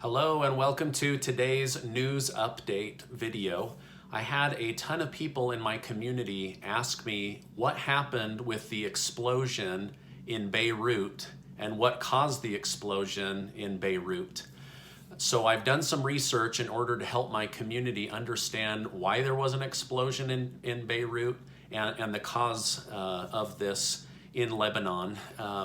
Hello and welcome to today's news update video. I had a ton of people in my community ask me what happened with the explosion in Beirut and what caused the explosion in Beirut. So I've done some research in order to help my community understand why there was an explosion in Beirut and the cause of this in Lebanon.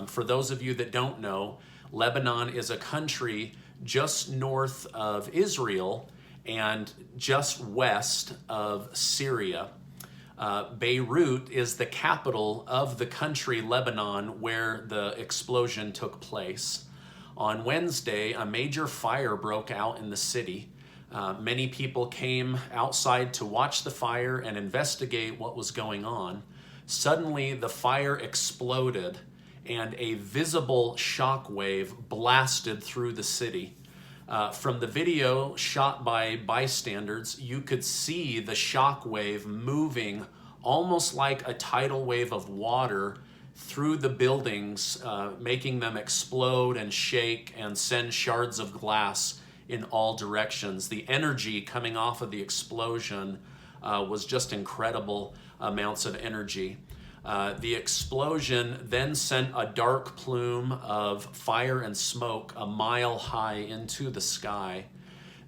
For those of you that don't know, Lebanon is a country just north of Israel and just west of Syria. Beirut is the capital of the country Lebanon where the explosion took place. On Wednesday, a major fire broke out in the city. Many people came outside to watch the fire and investigate what was going on. Suddenly, the fire exploded and a visible shock wave blasted through the city. From the video shot by bystanders, you could see the shock wave moving almost like a tidal wave of water through the buildings, making them explode and shake and send shards of glass in all directions. The energy coming off of the explosion was just incredible amounts of energy. The explosion then sent a dark plume of fire and smoke a mile high into the sky.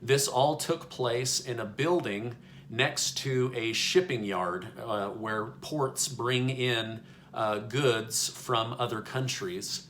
This all took place in a building next to a shipping yard where ports bring in goods from other countries.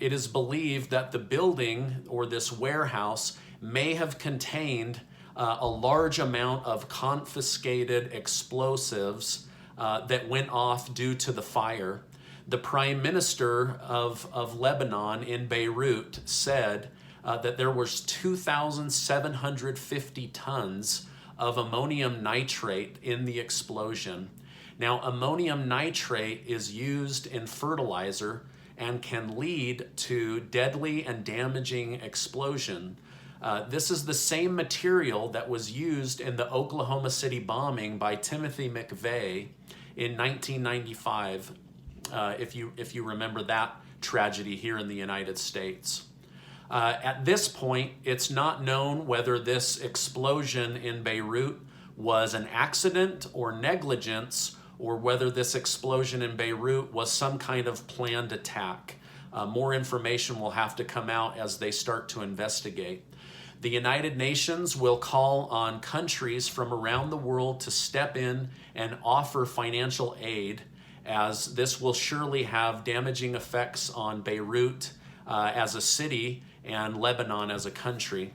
It is believed that the building or this warehouse may have contained a large amount of confiscated explosives that went off due to the fire. The Prime Minister of Lebanon in Beirut said that there was 2,750 tons of ammonium nitrate in the explosion. Now, ammonium nitrate is used in fertilizer and can lead to deadly and damaging explosion. This is the same material that was used in the Oklahoma City bombing by Timothy McVeigh in 1995, if you remember that tragedy here in the United States. At this point, it's not known whether this explosion in Beirut was an accident or negligence, or whether this explosion in Beirut was some kind of planned attack. More information will have to come out as they start to investigate. The United Nations will call on countries from around the world to step in and offer financial aid, as this will surely have damaging effects on Beirut as a city and Lebanon as a country.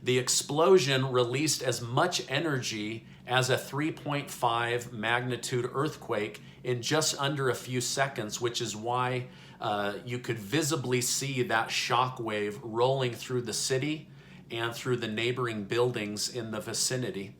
The explosion released as much energy as a 3.5 magnitude earthquake in just under a few seconds, which is why you could visibly see that shock wave rolling through the city and through the neighboring buildings in the vicinity.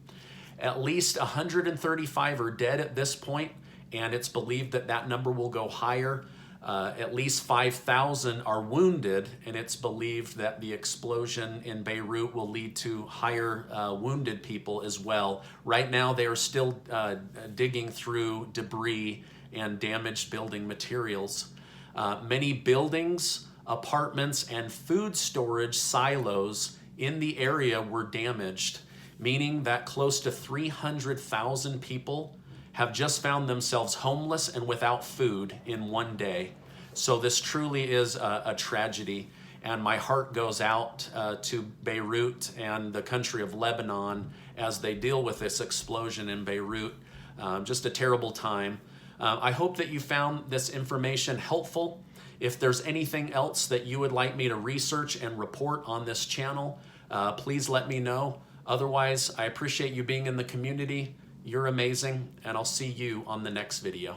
At least 135 are dead at this point, and it's believed that that number will go higher. At least 5,000 are wounded, and it's believed that the explosion in Beirut will lead to higher wounded people as well. Right now, they are still digging through debris and damaged building materials. Many buildings, apartments, and food storage silos in the area were damaged, meaning that close to 300,000 people have just found themselves homeless and without food in one day. So this truly is a tragedy, and my heart goes out to Beirut and the country of Lebanon as they deal with this explosion in Beirut. Just a terrible time. I hope that you found this information helpful. If there's anything else that you would like me to research and report on this channel, please let me know. Otherwise, I appreciate you being in the community. You're amazing, and I'll see you on the next video.